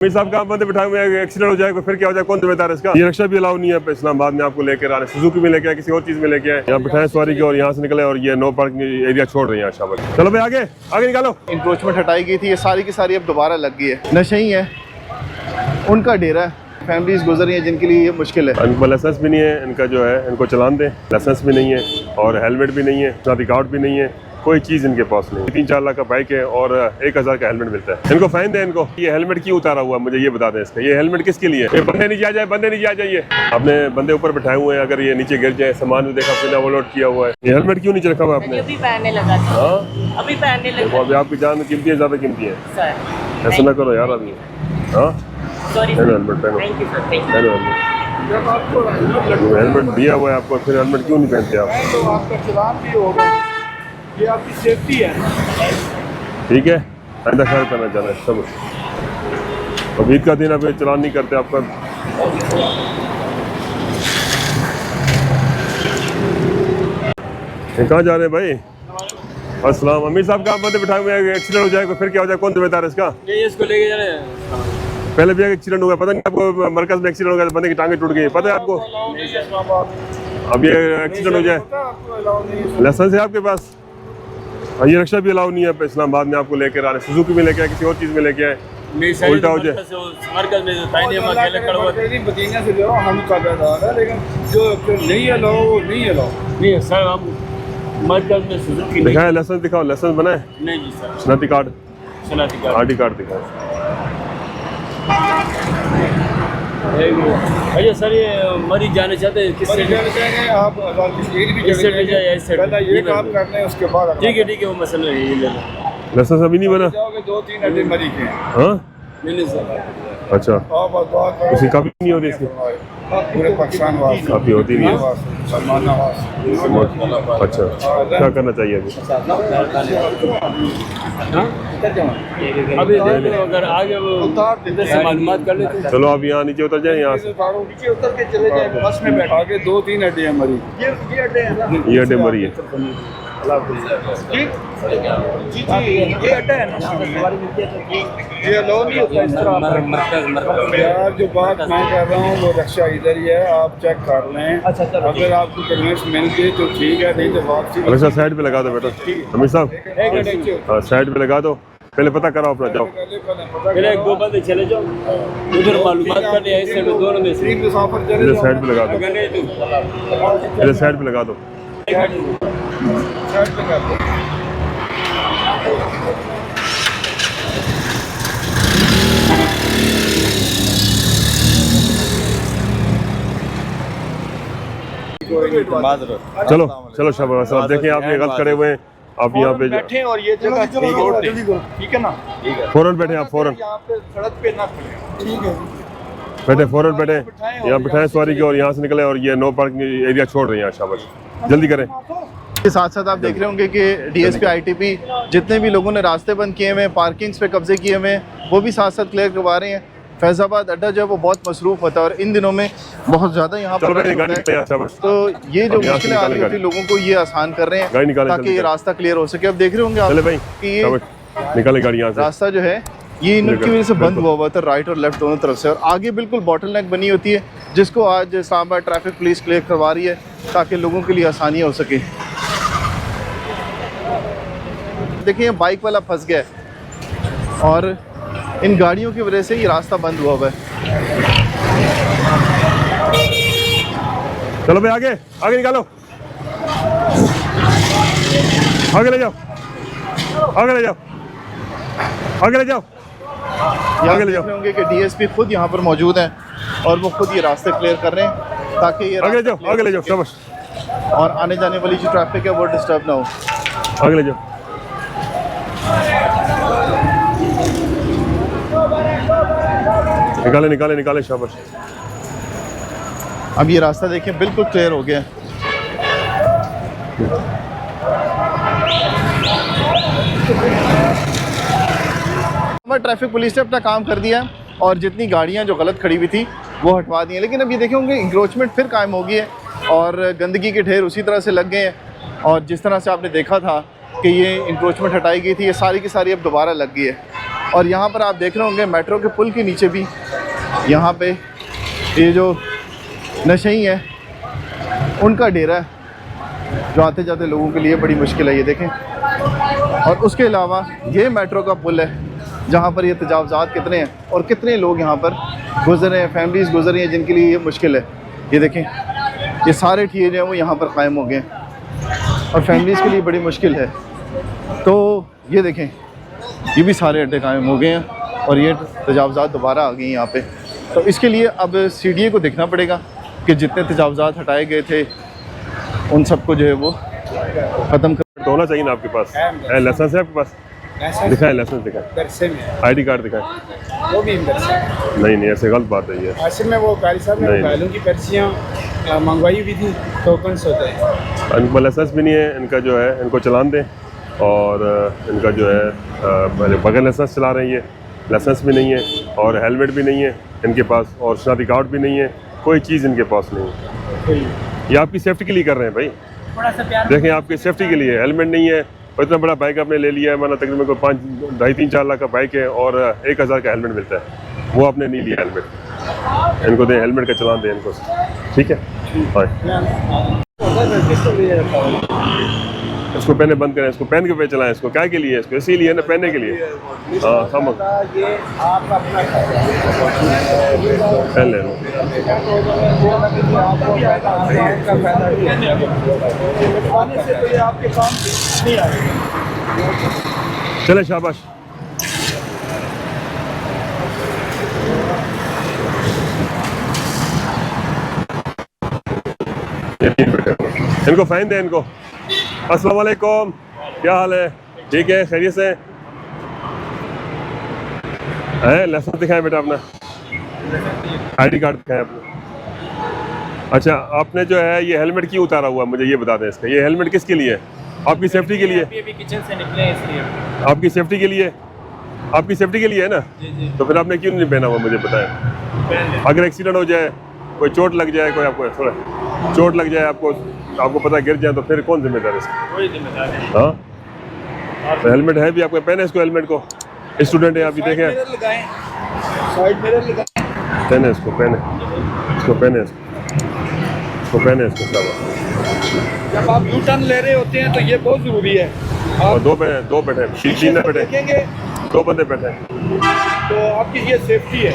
मेरे साहब कहाँ बंदे बिठाए हुए हैं, एक्सीडेंट हो जाएगा फिर क्या हो जाए, कौन जिम्मेदार है इसका। ये रिक्शा भी अलाउ नहीं है इस्लामाबाद में, आपको लेकर आ रहे हैं सुजुकी में लेके आए, किसी और चीज में लेके आए, यहाँ बिठाए सवारी की और यहाँ से निकले और ये नो पार्किंग एरिया छोड़ रहे हैं शाबाश। चलो भाई आगे आगे निकालो। इंक्रोचमेंट हटाई गई थी, ये सारी की सारी अब दोबारा लग गई है। नशई है, उनका डेरा है, फैमिलीज गुजर रही है जिनके लिए ये मुश्किल है। इनको लाइसेंस भी नहीं है, इनका जो है इनको चलान दें, लाइसेंस भी नहीं है और हेलमेट भी नहीं है, शादी कार्ड भी नहीं है, कोई चीज़ इनके पास नहीं। 3-4 लाख का बाइक है और 1000 का हेलमेट मिलता है। इनको फाइन दें इनको। ये हेलमेट क्यों उतारा हुआ मुझे ये बता दें इसका, ये हेलमेट किसके लिए? ये बंदे नहीं जा जाए, बंदे नहीं जा जाइए। आपने बंदे ऊपर बैठाए हुए हैं, अगर ये नीचे गिर जाए, सामान भी देखा फिर ओवरलोड किया हुआ है। ये हेलमेट क्यों नहीं रखा हुआ आपने? अभी पहनने लगा था। हाँ अभी पहनने लगा। अभी आपकी जान कीमती है, ज़्यादा कीमती है, सर ऐसा ना करो यार। अभी हाँ सॉरी हेलो हेलमेट पहनो, thank you sir, thank you. Hello helmet, helmet दिया हुआ है आपको, फिर हेलमेट क्यों नहीं पहनते आप? तो आपका चलान भी होगा, ये आपकी सेफ्टी है। ठीक है, आइंदा ख्याल करना चाह रहे हैं सब। अब ईद का दिन अभी चलान नहीं करते आपका। कहाँ जा रहे हैं भाई? अस्सलाम। अमीर साहब कहाँ बंदे बिठाए हुए हैं, एक्सीडेंट हो जाएगा फिर क्या हो जाए, कौन जिम्मेदार है इसका? ये इसको लेके जा रहे हैं। पहले भी एक एक्सीडेंट हुआ, पता नहीं आपको, मरकज में एक्सीडेंट हो गया, बंदे की टांगे टूट गई, पता है आपको? अब ये एक्सीडेंट हो जाए, लाइसेंस है आपके पास? ये रिक्शा भी अलाउ नहीं है इस्लामाबाद में, आपको लेकर आ रहे हैं सुजुकी में लेके आए, किसी और चीज़ में लेके आए, उल्टा हो जाए। मरकज में मदीना से जो हम ताबेदार है, लेकिन जो नहीं अलाउ वो नहीं अलाउ। नहीं सर, हम मरकज में सुजुकी दिखाए लाइसेंस, दिखाओ लाइसेंस बनाए, नहीं जी सर, शनाती कार्ड, शनाती कार्ड, आरटी कार्ड दिखाओ। भैया सर ये मरीज जाने चाहते हैं, किस बड़ी साइड जाने चाहेंगे आप, इस साइड में जाए, इस साइड पहले ये काम करना है, उसके बाद ठीक है वो मसला नहीं, ये ले लो। लाइसेंस अभी नहीं बना? जाओगे 2-3 अड्डे मरी के हैं। हाँ नहीं सर, अच्छा, आप दुआ करो, उसकी काफी नहीं होती इसकी, पूरे पाकिस्तान वास्ते काफी होती नहीं है। सलमान वास्ते। अच्छा, क्या करना चाहिए अभी? अभी देखो अगर आगे वो इधर से मालूमात कर लेते हैं। चलो अब यहाँ नीचे उतर जाए, यहाँ से नीचे उतर के चले जाए, बस में बैठ आगे 2-3 अड्डे हैं मरी। ये अड्डे हैं ना, ये अड्डे मरी है। जी ये अड्डा है ना, ये अलाउ नहीं होता इस तरह। यार जो बात मैं कर रहा हूँ वो रक्षा इधर ही है, आप चेक कर लें। अच्छा अगर आपको कन्वेंस मिल गई तो ठीक है, नहीं तो वापसी। अच्छा साइड पे लगा दो बेटा, अमीर साहब हाँ साइड पे लगा दो, पहले पता कराओ अपना, जाओ पहले 1-2 बंदे चले जाओ उधर मालूमात कर लिया, इस साइड में दोनों में से मुसाफिर चले इधर जाओ, साइड पे लगा दो, अगर नहीं तो इधर साइड पे लगा दो। साइड पे कर दो। चलो चलो शाबाश साहब, देखें आप ये गलत करे हुए हैं, आप यहाँ पे बैठे और ये जगह ठीक है ना, फौरन बैठे, आप फौरन यहाँ पे सड़क पे ना खड़े, ठीक है। बैठे, फौरन बैठे, यहाँ बिठाए सवारी की और यहाँ से निकले और ये नो पार्किंग एरिया छोड़ रहे हैं, शाबाश जल्दी करें। के साथ साथ आप देख रहे होंगे कि डीएसपी आईटीपी जितने भी लोगों ने रास्ते बंद किए हुए हैं, पार्किंग्स पे कब्जे किए हुए हैं, वो भी साथ साथ क्लियर करवा रहे हैं। फैज़ाबाद अड्डा जो है वो बहुत मसरूफ़ होता है और इन दिनों में बहुत ज़्यादा यहाँ पर तो ये जो मुश्किलें आ रही होती है लोगों को, ये आसान कर रहे हैं ताकि ये रास्ता क्लियर हो सके। अब देख रहे होंगे आप कि ये निकाले गाड़ी यहाँ से, रास्ता जो है ये इनकी वजह से बंद हुआ हुआ था, राइट और लेफ्ट दोनों तरफ से, और आगे बिल्कुल बॉटल नेक बनी होती है जिसको आज इस्लामाबाद ट्रैफिक पुलिस क्लियर करवा रही है ताकि लोगों के लिए आसानी हो सके। देखिए बाइक वाला फंस गया है और इन गाड़ियों की वजह से ये रास्ता बंद हुआ हुआ है। चलो भाई आगे आगे निकालो, आगे ले जाओ, आगे ले जाओ, आगे ले जाओ, आगे ले जाओ। होंगे कि डीएसपी खुद यहाँ पर मौजूद हैं और वो खुद ये रास्ते क्लियर कर रहे हैं ताकि ये आगे ले जाओ, आगे ले जाओ, शाबाश, और आने जाने वाली जो ट्रैफिक है वो डिस्टर्ब ना हो। आगे ले जाओ। निकाले निकाले निकाले, शाबाश। अब ये रास्ता देखिए बिल्कुल क्लियर हो गया। ट्रैफिक पुलिस ने अपना काम कर दिया और जितनी गाड़ियां जो गलत खड़ी हुई थी वो हटवा दी हैं, लेकिन अब ये देखें होंगे इंक्रोचमेंट फिर कायम हो गई है और गंदगी के ढेर उसी तरह से लग गए हैं। और जिस तरह से आपने देखा था कि ये इंक्रोचमेंट हटाई गई थी, ये सारी की सारी अब दोबारा लग गई है। और यहाँ पर आप देख रहे होंगे मेट्रो के पुल के नीचे भी यहाँ पे ये जो नशई है उनका डेरा है, जो आते जाते लोगों के लिए बड़ी मुश्किल है, ये देखें। और उसके अलावा ये मेट्रो का पुल है जहाँ पर ये तजावज़ात कितने हैं और कितने लोग यहाँ पर गुजर रहे हैं, फैमिलीज़ गुजर रही हैं जिनके लिए ये मुश्किल है। ये देखें, ये सारे ठिये जो हैं वो यहाँ पर कायम हो गए हैं और फैमिलीज़ के लिए बड़ी मुश्किल है। तो ये देखें, ये भी सारे अड्डे कायम हो गए हैं और ये तजावज़ात दोबारा आ गई हैं यहाँ पे। तो इसके लिए अब CDA को देखना पड़ेगा कि जितने तजावज़ात हटाए गए थे उन सबको जो है वो ख़त्म कर। तो होना चाहिए ना आपके पास, लाइसेंस है आपके पास? दिखाएं, लाइसेंस दिखाएं, दरसे में ID कार्ड दिखाएं। वो भी दरसे नहीं ऐसे गलत बात है ये। असल में वो कारी साहब ने बैलों की पर्चियाँ मंगवाई हुई थी, टोकन्स होते हैं। इनका लाइसेंस भी नहीं है, इनका जो है इनको चलान दें। और इनका जो है बगैर लाइसेंस चला रहे हैं, ये लाइसेंस भी नहीं है और हेलमेट भी नहीं है इनके पास और शनाख्ती कार्ड भी नहीं है, कोई चीज़ इनके पास नहीं है। ये आपकी सेफ्टी के लिए कर रहे हैं भाई, थोड़ा सा प्यार देखें आपकी सेफ्टी के लिए। हेलमेट नहीं है और इतना बड़ा बाइक आपने ले लिया है, माना तकरीबन कोई 2.5-3-4 लाख का बाइक है और 1000 का हेलमेट मिलता है, वो आपने नहीं लिया हेलमेट। इनको दें हेलमेट का चलान दें इनको, ठीक है? हाँ, इसको पहने बंद करें, इसको पहन के पे चलाएं। इसको क्या के लिए? इसको इसीलिए ना, पहनने के लिए। हाँ समझ, पहन ले लो। चले शाबाश। इनको फाइन दें इनको। अस्सलाम वालेकुम, क्या हाल है? ठीक है, खैरियत से है? लाइसेंस दिखाएं बेटा अपना, ID कार्ड दिखाएं अपना। अच्छा, आपने जो है ये हेलमेट क्यों उतारा हुआ, मुझे ये बता दें। इसका ये हेलमेट किसके लिए है? आपकी सेफ्टी के लिए? अभी किचन से निकले हैं इसलिए। आपकी सेफ्टी के लिए? आपकी सेफ्टी के लिए है ना? तो फिर आपने क्यों नहीं पहना हुआ, मुझे बताएं। अगर एक्सीडेंट हो जाए, कोई चोट लग जाए, कोई आपको थोड़ा चोट लग जाए, आपको पता गिर जाए, तो फिर कौन जिम्मेदार है इसका? कोई जिम्मेदार नहीं। हाँ, तो हेलमेट है भी आपको, पहने इसको हेलमेट को। स्टूडेंट है, अभी देखें, पहने इसको, पहने इसको, पहने इसको, पहने इसको। जब आप यू टर्न ले रहे होते हैं तो ये बहुत ज़रूरी है। और दो बैठे, 3 बैठे, देखेंगे 2 बंदे बैठे, तो आपकी ये सेफ्टी है।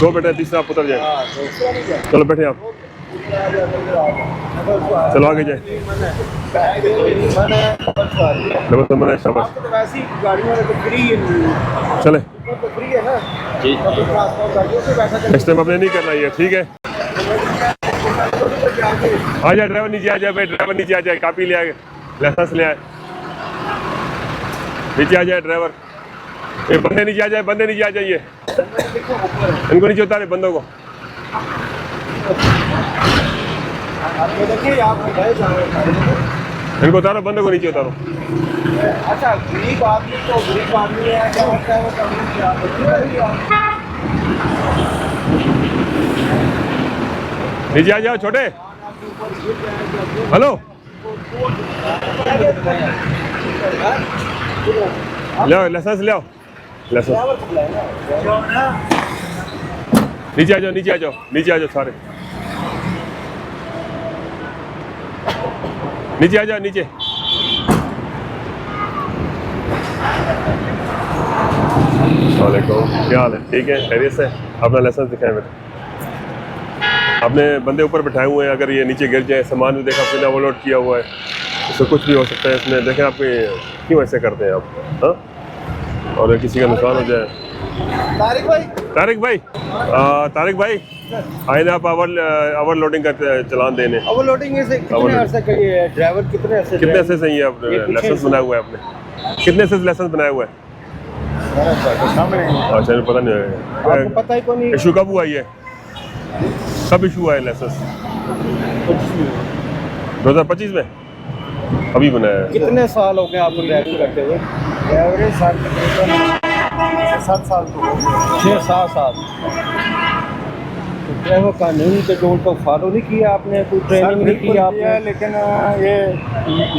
2 बैठे, तीसरा आप उतर जाए। चलो बैठे आप, चलो आगे जाए। शाबाश, चले। नेक्स्ट टाइम आपने नहीं करना ये, ठीक है? आ जाए ड्राइवर, नीचे आ जाए भाई, ड्राइवर नीचे आ जाए, कापी ले आए, लाइसेंस ले आए, नीचे आ जाए ड्राइवर। ये बंदे नीचे आ जाए, बंदे नीचे आ जाइए, इनको नीचे उतारे बंदों को। इनको उतारो, बंदों को नीचे उतारो। अच्छा, गरीब आदमी तो गरीब आदमी है, क्या होता है वो नीचे आ जाओ छोटे। हेलो, ले आओ लाइसेंस, ले आओ लाइसेंस। नीचे आ जाओ, नीचे आ जाओ, नीचे आ जाओ सारे, नीचे आ जाओ, नीचे। वालेकुम, क्या हाल है? ठीक है, खैरियत से? अपना लाइसेंस दिखाएं बेटा। आपने बंदे ऊपर बैठाए हुए हैं, अगर ये नीचे गिर जाए, सामान भी देखा आपने ओवरलोड किया हुआ है, इससे कुछ भी हो सकता है इसमें। देखें आप क्यों ऐसे करते हैं आप, हाँ? और किसी का नुकसान हो जाए। तारिक भाई आए ना आप ओवरलोडिंग का चलान देने। ओवरलोडिंग में से कितने अरसे का ये ड्राइवर कितने अरसे सही है? आप लाइसेंस बनाया हुआ है आपने? कितने से लाइसेंस बनाया हुआ है? अच्छा, पता नहीं है, पता ही नहीं। इशू कब हुआ ये? कब इशू हुआ है लाइसेंस? 2025 में अभी बनाया है। कितने साल हो गए आपको ड्राइविंग करते हुए? एवरेज साल तकरीबन 7 साल, 6-7 साल। ट्रैफिक कानून के जो उनको फॉलो नहीं किया आपने, कोई ट्रेनिंग नहीं की आपने? लेकिन ये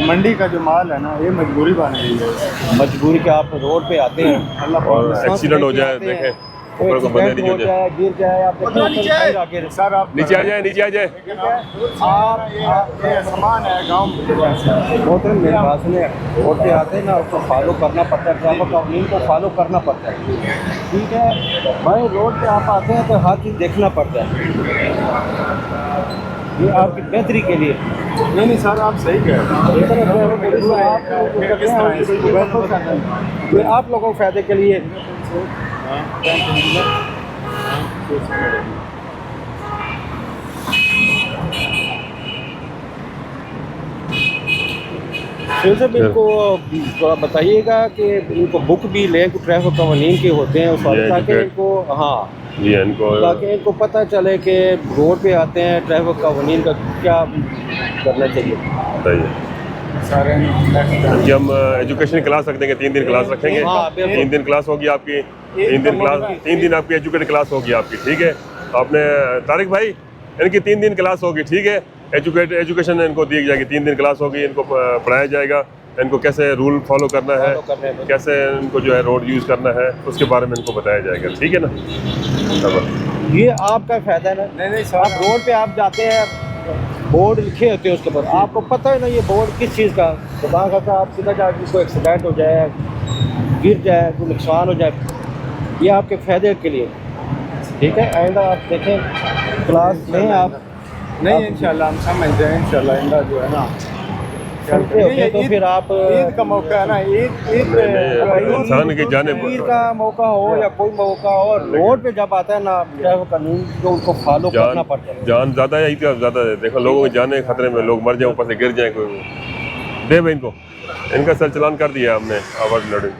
मंडी का जो माल है ना, ये मजबूरी बन गई है। मजबूरी के आप रोड पे आते हैं, अल्लाह और एक्सीडेंट हो जाए, देखें ऊपर को बंदे नहीं हो जाए, गिर जाए, आप सर आप नीचे आ जाए, नीचे आ जाए। आप ये सामान है गाँव में, मोहतरम मेरे पास में रोड पे आते हैं ना, उसको फॉलो करना पड़ता है, ट्रैफिक कानून को फॉलो करना पड़ता है, ठीक है भाई। रोड पे आप आते हैं तो हर चीज़ देखना पड़ता है, ये आपकी बेहतरी के लिए। नहीं सर आप सही कह रहे हैं, आप लोगों के फ़ायदे के लिए। फिर से इनको थोड़ा बताइएगा कि इनको बुक भी लें, ट्रैफिक कानून के होते हैं उस वक्त, ताकि इनको जी इनको ताकि इनको पता चले कि रोड पे आते हैं ट्रैफिक कानून का क्या करना चाहिए। बताइए कि हम एजुकेशन क्लास रख देंगे, 3 दिन क्लास रखेंगे। हाँ, 3 दिन क्लास होगी आपकी, 3 दिन आपकी एजुकेट क्लास होगी आपकी, ठीक है। आपने तारिक भाई इनकी 3 दिन क्लास होगी, ठीक है। एजुकेशन इनको दी जाएगी, 3 दिन क्लास होगी, इनको पढ़ाया जाएगा इनको कैसे रूल फॉलो करना है, कैसे इनको जो है रोड यूज़ करना है, उसके बारे में इनको बताया जाएगा, ठीक है ना। ये आपका फ़ायदा है ना। नहीं सर, आप रोड पे आप जाते हैं, बोर्ड लिखे होते हैं उसके ऊपर, आपको पता है ना ये बोर्ड किस चीज़ का, खुदा का आप सीधा जाके कोई एक्सीडेंट हो जाए, गिर जाए, कोई नुकसान हो जाए, ये आपके फ़ायदे के लिए, ठीक है। आइंदा आप देखें क्लास लें आप, नहीं इंशाल्लाह हम समझ जाए, इंशाल्लाह आइंदा जो है ना चलते होते तो फिर आप ईद का मौका है ना, ईद इंसान के जाने ईद का मौका हो या कोई मौका हो, रोड पे जब आता है ना ट्रैफिक कानून जो उनको फॉलो करना पड़ता है। जान ज़्यादा है, ईद का ज़्यादा है, देखो लोगों के जाने खतरे में, लोग मर जाए, ऊपर से गिर जाए कोई। दे भाई इनको, इनका सर चलान कर दिया हमने आवाज़ लड़े।